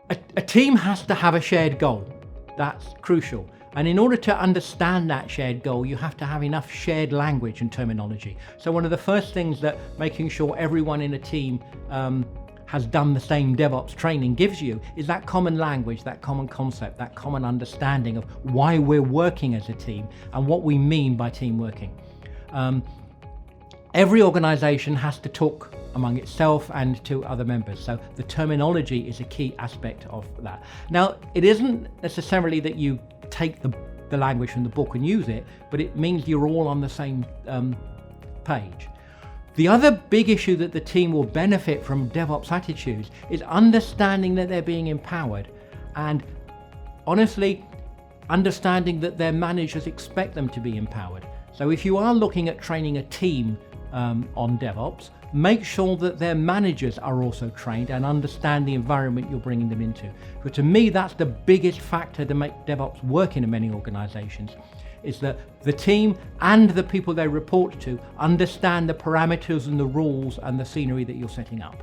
A team has to have a shared goal. That's crucial. And in order to understand that shared goal, you have to have enough shared language and terminology. So one of the first things that making sure everyone in a team has done the same DevOps training gives you is that common language, that common concept, that common understanding of why we're working as a team and what we mean by team working. Every organization has to talk among itself and to other members. So the terminology is a key aspect of that. Now, it isn't necessarily that you take the language from the book and use it, but it means you're all on the same page. The other big issue that the team will benefit from DevOps attitudes is understanding that they're being empowered and honestly understanding that their managers expect them to be empowered. So if you are looking at training a team on DevOps, make sure that their managers are also trained and understand the environment you're bringing them into. But to me, that's the biggest factor to make DevOps work in many organizations, is that the team and the people they report to understand the parameters and the rules and the scenery that you're setting up.